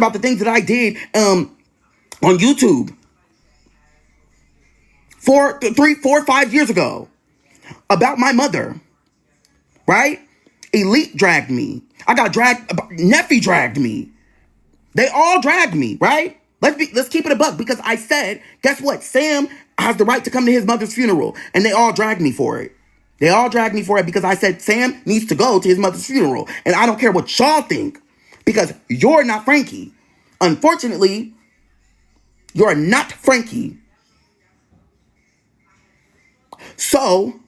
about the things that I did on YouTube 5 years ago about my mother, right? Elite dragged me. I got dragged. Neffy dragged me. They all dragged me, right? Let's keep it a buck, because I said, guess what? Sam has the right to come to his mother's funeral, and they all dragged me for it. They all dragged me for it because I said Sam needs to go to his mother's funeral, and I don't care what y'all think, because you're not Frankie. Unfortunately, you're not Frankie. So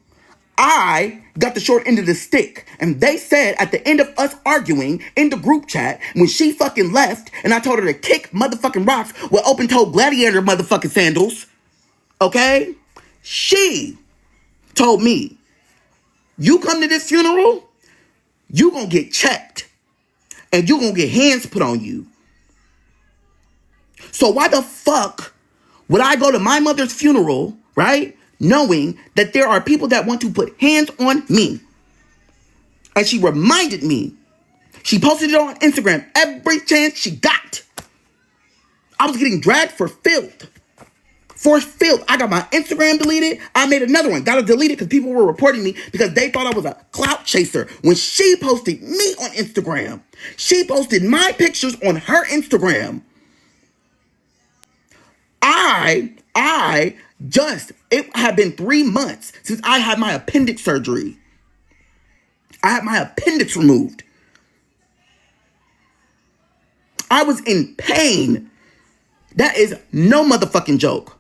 I got the short end of the stick, and they said at the end of us arguing in the group chat, when she fucking left and I told her to kick motherfucking rocks with open-toed gladiator motherfucking sandals, okay? She told me, you come to this funeral, you gonna get checked, and you gonna get hands put on you. So why the fuck would I go to my mother's funeral, right, knowing that there are people that want to put hands on me? And she reminded me. She posted it on Instagram every chance she got. I was getting dragged for filth. For filth. I got my Instagram deleted. I made another one. Got to delete it because people were reporting me because they thought I was a clout chaser. When she posted me on Instagram, she posted my pictures on her Instagram. It had been 3 months since I had my appendix surgery. I had my appendix removed. I was in pain. That is no motherfucking joke.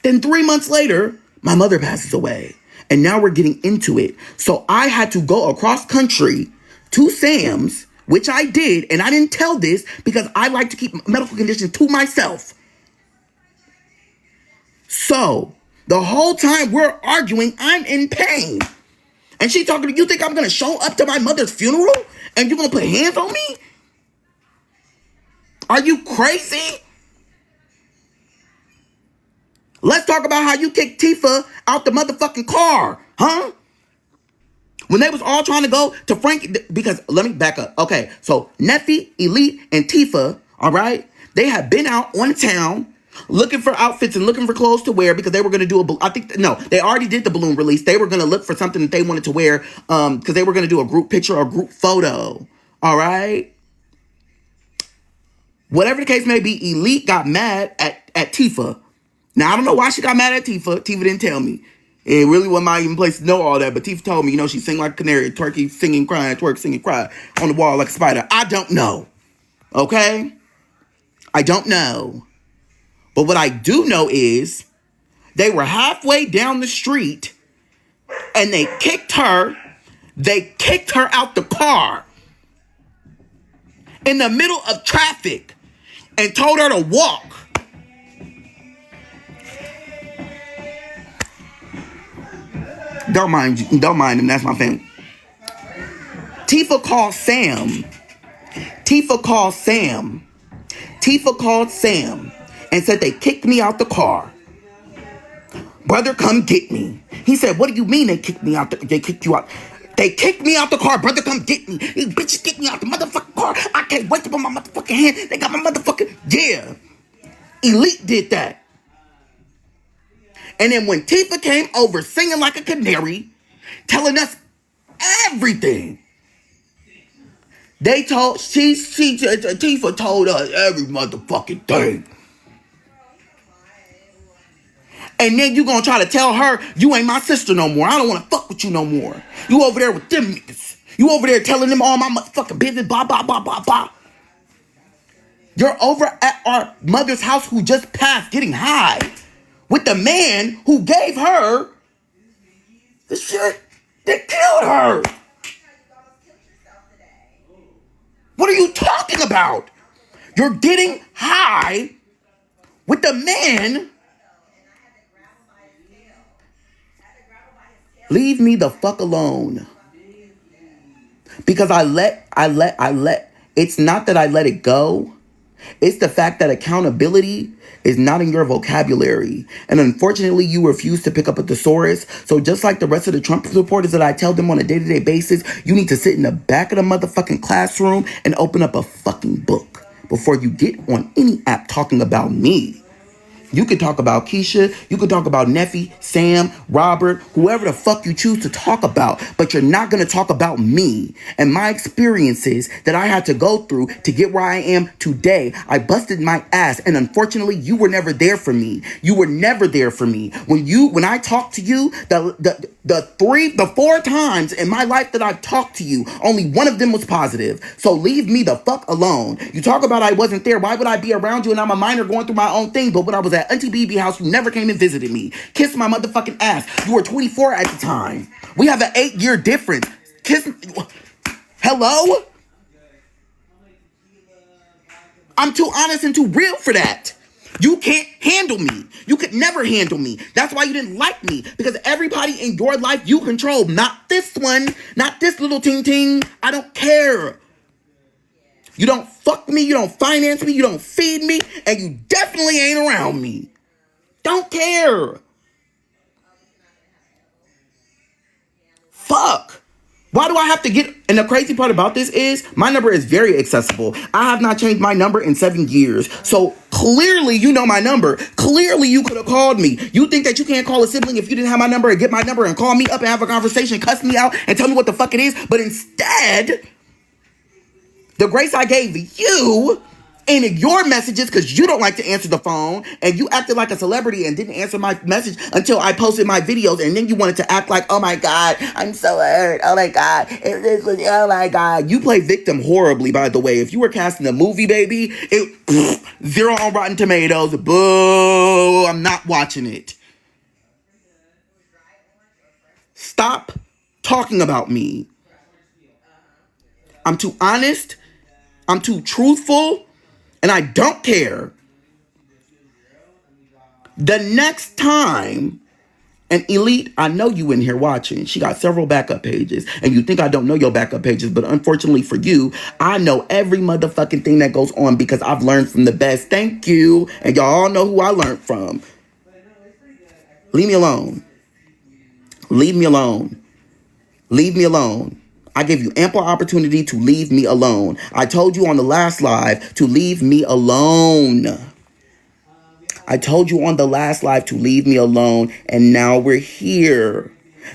Then 3 months later, my mother passes away. And now we're getting into it. So I had to go across country to Sam's, which I did. And I didn't tell this because I like to keep medical conditions to myself. So the whole time we're arguing, I'm in pain. And she talking to you, think I'm going to show up to my mother's funeral and you're going to put hands on me? Are you crazy? Let's talk about how you kicked Tifa out the motherfucking car, huh? When they was all trying to go to Frankie, because let me back up. Okay, so Neffy, Elite, and Tifa, all right, they had been out on town looking for outfits and looking for clothes to wear because they were going to do they already did the balloon release. They were going to look for something that they wanted to wear because they were going to do a group picture or a group photo, all right? Whatever the case may be, Elite got mad at Tifa. Now, I don't know why she got mad at Tifa. Tifa didn't tell me. It really wasn't my even place to know all that, but Tifa told me, she sing like a canary, twerky singing, crying, twerk singing, cry on the wall like a spider. I don't know, okay? I don't know. But what I do know is they were halfway down the street and they kicked her out the car in the middle of traffic and told her to walk. Don't mind him, that's my family. Tifa called Sam and said they kicked me out the car. Brother, come get me. He said, what do you mean they kicked me out? They kicked you out. They kicked me out the car. Brother, come get me. These bitches kicked me out the motherfucking car. I can't wait to put my motherfucking hand. They got my motherfucking... Yeah. Elite did that. And then when Tifa came over singing like a canary, telling us everything, Tifa told us every motherfucking thing. And then you gonna try to tell her, you ain't my sister no more. I don't want to fuck with you no more. You over there with them niggas. You over there telling them all my motherfucking business, blah, blah, blah, blah, blah. You're over at our mother's house who just passed getting high with the man who gave her the shit that killed her. What are you talking about? You're getting high with the man. Leave me the fuck alone. Because I let, it's not that I let it go. It's the fact that accountability is not in your vocabulary. And unfortunately, you refuse to pick up a thesaurus. So just like the rest of the Trump supporters that I tell them on a day-to-day basis, you need to sit in the back of the motherfucking classroom and open up a fucking book. before you get on any app talking about me. You could talk about Keyshia, you could talk about Neffy, Sam, Robert, whoever the fuck you choose to talk about, but you're not going to talk about me and my experiences that I had to go through to get where I am today. I busted my ass, and unfortunately, you were never there for me. You were never there for me. When I talked to you, the 4 times in my life that I've talked to you, only one of them was positive. So leave me the fuck alone. You talk about I wasn't there. Why would I be around you and I'm a minor going through my own thing? But when I was at Auntie BB house, you never came and visited me. Kiss my motherfucking ass. You were 24 at the time. We have an 8-year difference. Kiss me. Hello? I'm too honest and too real for that. You can't handle me. You could never handle me. That's why you didn't like me. Because everybody in your life you control. Not this one. Not this little ting. I don't care. You don't fuck me. You don't finance me. You don't feed me. And you definitely ain't around me. Don't care. Fuck. Why do I have to get... And the crazy part about this is my number is very accessible. I have not changed my number in 7 years. So clearly you know my number. Clearly you could have called me. You think that you can't call a sibling if you didn't have my number and get my number and call me up and have a conversation, cuss me out and tell me what the fuck it is? But instead, the grace I gave you in your messages, because you don't like to answer the phone, and you acted like a celebrity and didn't answer my message until I posted my videos, and then you wanted to act like, oh my God, I'm so hurt, oh my God, oh my God. You play victim horribly, by the way. If you were casting a movie, baby, 0 on Rotten Tomatoes, boo, I'm not watching it. Stop talking about me. I'm too honest, I'm too truthful, and I don't care. The next time, and Elite, I know you in here watching. She got several backup pages. And you think I don't know your backup pages. But unfortunately for you, I know every motherfucking thing that goes on because I've learned from the best. Thank you. And y'all all know who I learned from. Leave me alone. Leave me alone. Leave me alone. I gave you ample opportunity to leave me alone. I told you on the last live to leave me alone. I told you on the last live to leave me alone, and now we're here.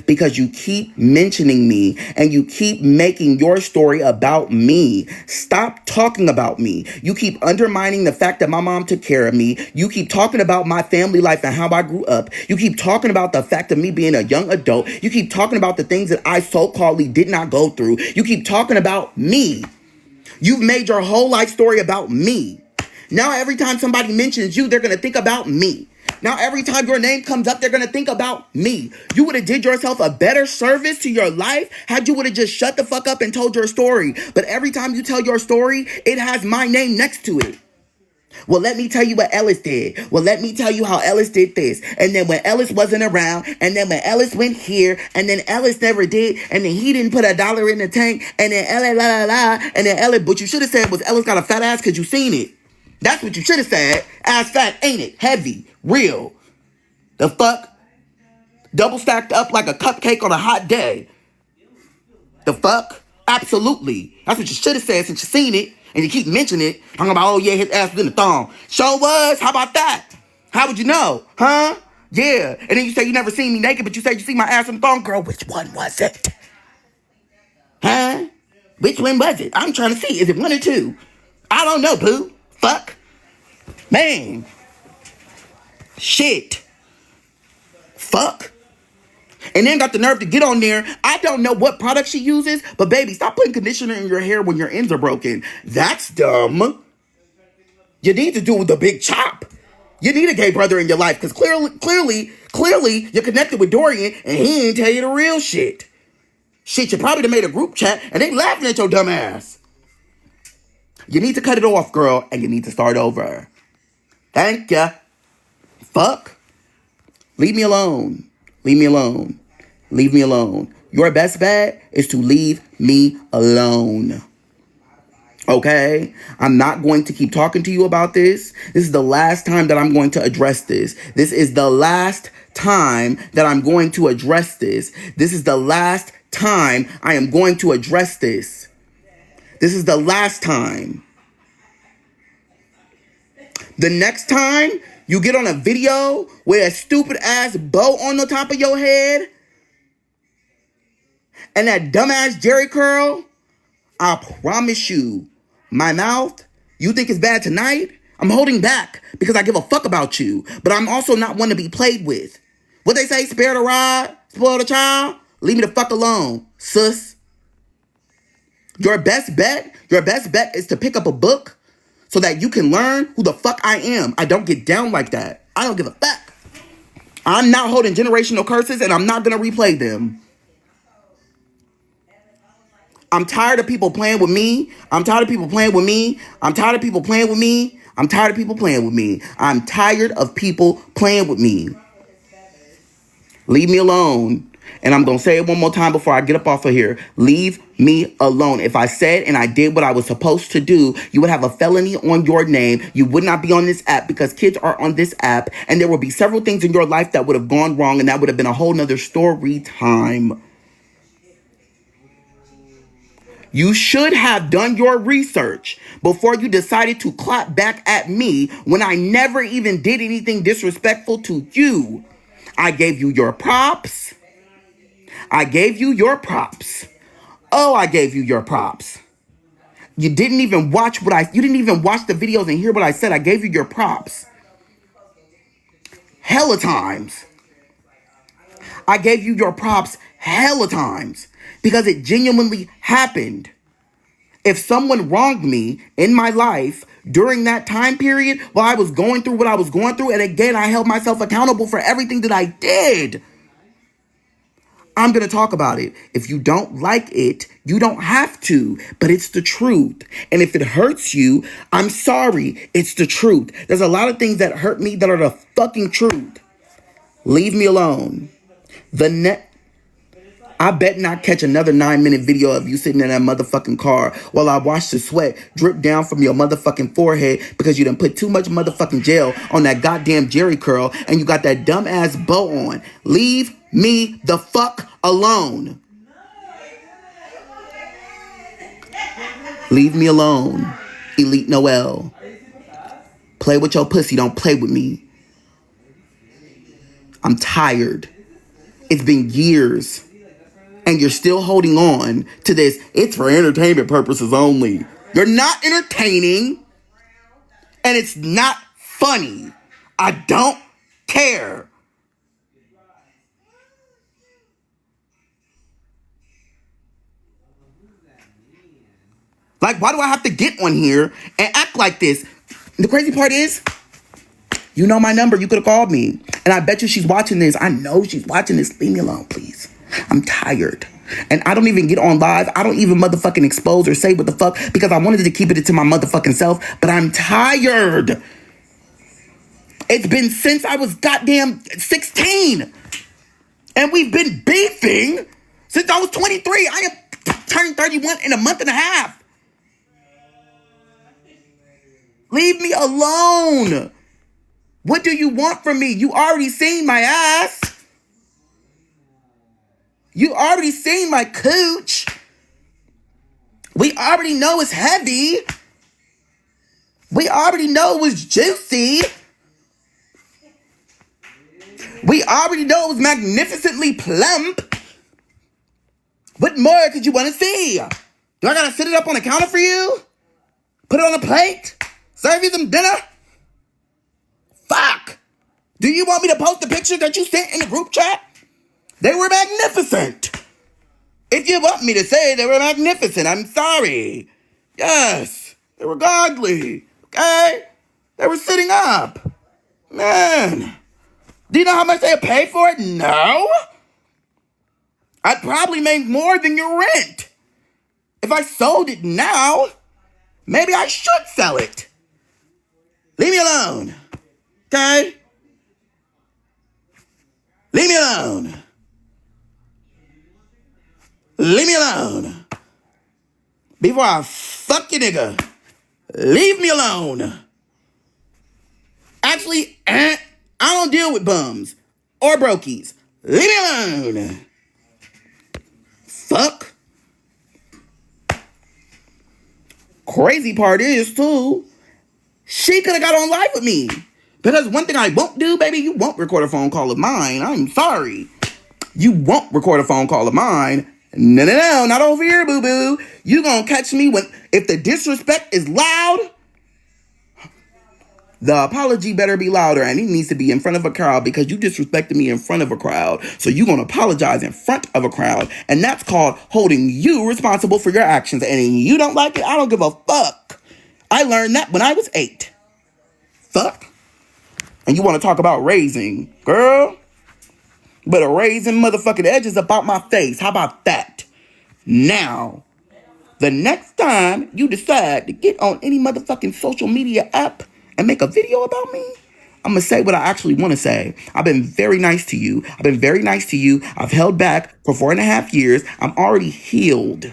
Because you keep mentioning me and you keep making your story about me. Stop talking about me. You keep undermining the fact that my mom took care of me. You keep talking about my family life and how I grew up. You keep talking about the fact of me being a young adult. You keep talking about the things that I so-calledly did not go through. You keep talking about me. You've made your whole life story about me. Now every time somebody mentions you, they're going to think about me. Now, every time your name comes up, they're going to think about me. You would have did yourself a better service to your life had you would have just shut the fuck up and told your story. But every time you tell your story, it has my name next to it. Well, let me tell you what Ellis did. Well, let me tell you how Ellis did this. And then when Ellis wasn't around, and then when Ellis went here, and then Ellis never did, and then he didn't put $1 in the tank, and then Ellis, la, la, la, and then Ellis, what you should have said was Ellis got a fat ass because you seen it. That's what you should have said. Ass fat, ain't it? Heavy. Real. The fuck? Double stacked up like a cupcake on a hot day. The fuck? Absolutely. That's what you should have said since you seen it. And you keep mentioning it. Talking about, oh yeah, his ass was in the thong. Sure was. How about that? How would you know? Huh? Yeah. And then you say you never seen me naked, but you said you see my ass in the thong. Girl, which one was it? Huh? Which one was it? I'm trying to see. Is it 1 or 2? I don't know, boo. Fuck. Man. Shit. Fuck. And then got the nerve to get on there. I don't know what product she uses, but baby, stop putting conditioner in your hair when your ends are broken. That's dumb. You need to do the big chop. You need a gay brother in your life because clearly, you're connected with Dorian and he ain't tell you the real shit. Shit, you probably done made a group chat and they laughing at your dumb ass. You need to cut it off, girl, and you need to start over. Thank ya. Fuck. Leave me alone. Leave me alone. Leave me alone. Your best bet is to leave me alone. Okay? I'm not going to keep talking to you about this. This is the last time that I'm going to address this. This is the last time that I'm going to address this. This is the last time I am going to address this. This is the last time. The next time you get on a video with a stupid ass bow on the top of your head and that dumbass Jerry curl, I promise you, my mouth, you think it's bad tonight? I'm holding back because I give a fuck about you. But I'm also not one to be played with. What they say, spare the rod, spoil the child? Leave me the fuck alone, sus. Your best bet is to pick up a book so that you can learn who the fuck I am. I don't get down like that. I don't give a fuck. I'm not holding generational curses and I'm not gonna replay them. I'm tired of people playing with me. I'm tired of people playing with me. I'm tired of people playing with me. I'm tired of people playing with me. I'm tired of people playing with me. Leave me alone. And I'm going to say it one more time before I get up off of here. Leave me alone. If I said and I did what I was supposed to do, you would have a felony on your name. You would not be on this app because kids are on this app. And there will be several things in your life that would have gone wrong. And that would have been a whole nother story time. You should have done your research before you decided to clap back at me when I never even did anything disrespectful to you. I gave you your props. I gave you your props. Oh, I gave you your props. You didn't even watch you didn't even watch the videos and hear what I said. I gave you your props. Hella times. I gave you your props hella times because it genuinely happened. If someone wronged me in my life during that time period while I was going through what I was going through, and again, I held myself accountable for everything that I did, I'm going to talk about it. If you don't like it, you don't have to, but it's the truth. And if it hurts you, I'm sorry. It's the truth. There's a lot of things that hurt me that are the fucking truth. Leave me alone. I bet not catch another 9-minute video of you sitting in that motherfucking car while I watch the sweat drip down from your motherfucking forehead because you done put too much motherfucking gel on that goddamn Jerry curl and you got that dumb ass bow on. Leave me the fuck alone. Leave me alone, Elite Noel. Play with your pussy, don't play with me. I'm tired. It's been years. And you're still holding on to this. It's for entertainment purposes only. You're not entertaining. And it's not funny. I don't care. Like, why do I have to get on here and act like this? The crazy part is, you know my number. You could have called me. And I bet you she's watching this. I know she's watching this. Leave me alone, please. I'm tired. And I don't even get on live. I don't even motherfucking expose or say what the fuck because I wanted to keep it to my motherfucking self. But I'm tired. It's been since I was goddamn 16. And we've been beefing since I was 23. I am turning 31 in a month and a half. Leave me alone. What do you want from me? You already seen my ass. You already seen my cooch. We already know it's heavy. We already know it was juicy. We already know it was magnificently plump. What more could you want to see? Do I gotta sit it up on the counter for you? Put it on a plate? Serve you some dinner? Fuck. Do you want me to post the pictures that you sent in the group chat? They were magnificent. If you want me to say they were magnificent, I'm sorry. Yes, they were godly. Okay? They were sitting up. Man. Do you know how much they pay for it? No. I'd probably make more than your rent. If I sold it now, maybe I should sell it. Leave me alone. Okay? Leave me alone. Leave me alone. Before I fuck you nigga. Leave me alone. Actually, I don't deal with bums or brokies. Leave me alone. Fuck. Crazy part is, too, She could have got on live with me. Because one thing I won't do, baby, you won't record a phone call of mine. I'm sorry. You won't record a phone call of mine. No, no, no, not over here, boo-boo. You gonna catch me if the disrespect is loud, the apology better be louder, and it needs to be in front of a crowd because you disrespected me in front of a crowd. So you're gonna apologize in front of a crowd, and that's called holding you responsible for your actions. And if you don't like it, I don't give a fuck. I learned that when I was 8. Fuck. And you want to talk about raising, girl? But a raising motherfucking edges about my face. How about that? Now, the next time you decide to get on any motherfucking social media app and make a video about me, I'm going to say what I actually want to say. I've been very nice to you. I've held back for 4.5 years. I'm already healed.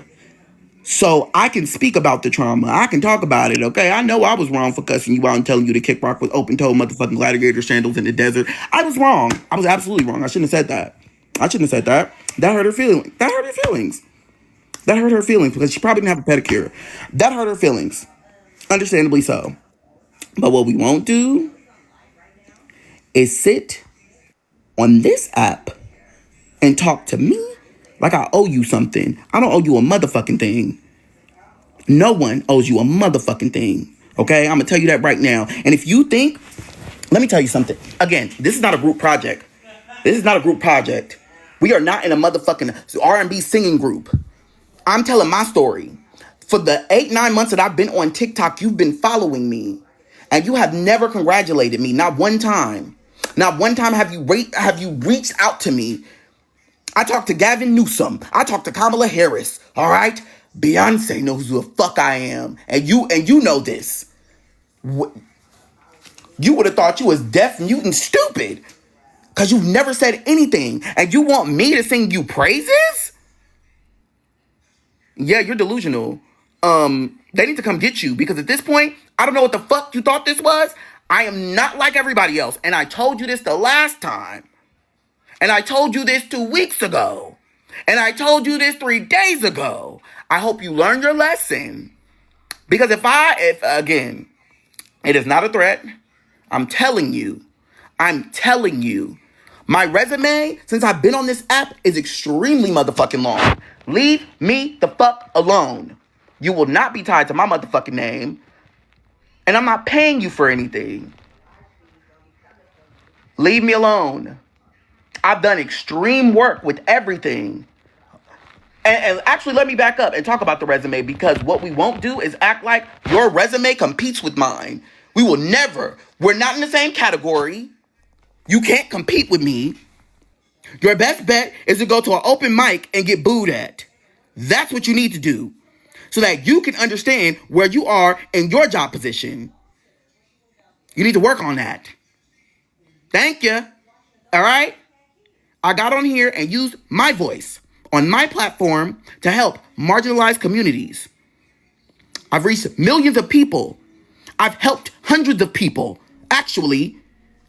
So I can speak about the trauma. I can talk about it, okay? I know I was wrong for cussing you out and telling you to kick rock with open-toed motherfucking gladiator sandals in the desert. I was wrong. I was absolutely wrong. I shouldn't have said that. That hurt her feelings. That hurt her feelings because she probably didn't have a pedicure. That hurt her feelings. Understandably so. But what we won't do is sit on this app and talk to me like I owe you something. I don't owe you a motherfucking thing. No one owes you a motherfucking thing. Okay? I'm going to tell you that right now. And if you think, let me tell you something. Again, this is not a group project. We are not in a motherfucking R&B singing group. I'm telling my story. For the 8-9 months that I've been on TikTok, you've been following me. And you have never congratulated me. Not one time. Not one time have you reached out to me. I talked to Gavin Newsom. I talked to Kamala Harris. All right? Beyonce knows who the fuck I am. And you know this. You would have thought you was deaf, mute, and stupid. Because you've never said anything. And you want me to sing you praises? Yeah, you're delusional. They need to come get you. Because at this point, I don't know what the fuck you thought this was. I am not like everybody else. And I told you this the last time. And I told you this 2 weeks ago. And I told you this 3 days ago. I hope you learned your lesson. Because if again, it is not a threat. I'm telling you. My resume, since I've been on this app, is extremely motherfucking long. Leave me the fuck alone. You will not be tied to my motherfucking name. And I'm not paying you for anything. Leave me alone. I've done extreme work with everything. And actually, let me back up and talk about the resume, because what we won't do is act like your resume competes with mine. We will never. We're not in the same category. You can't compete with me. Your best bet is to go to an open mic and get booed at. That's what you need to do, so that you can understand where you are in your job position. You need to work on that. Thank you. All right? I got on here and used my voice on my platform to help marginalized communities. I've reached millions of people. I've helped hundreds of people. Actually,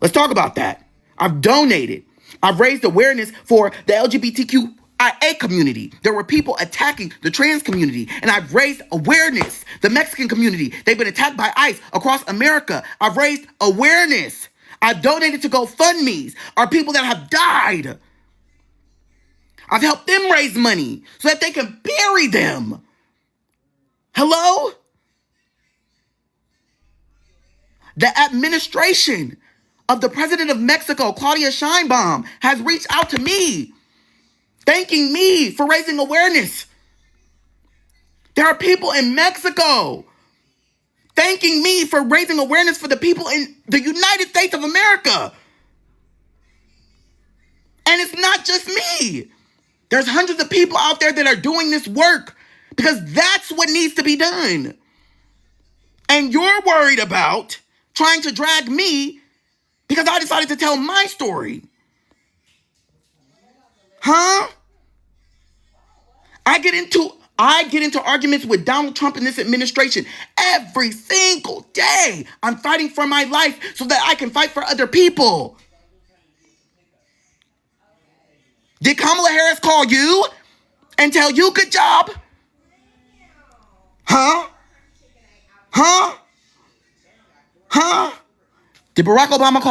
let's talk about that. I've donated. I've raised awareness for the LGBTQIA community. There were people attacking the trans community, and I've raised awareness. The Mexican community, they've been attacked by ICE across America. I've raised awareness. I've donated to GoFundMes. Are people that have died. I've helped them raise money so that they can bury them. Hello? The administration of the president of Mexico, Claudia Sheinbaum, has reached out to me, thanking me for raising awareness. There are people in Mexico thanking me for raising awareness for the people in the United States of America. And it's not just me. There's hundreds of people out there that are doing this work because that's what needs to be done. And you're worried about trying to drag me because I decided to tell my story. Huh? I get into arguments with Donald Trump and this administration every single day. I'm fighting for my life so that I can fight for other people. Did Kamala Harris call you and tell you good job? Huh? Did Barack Obama call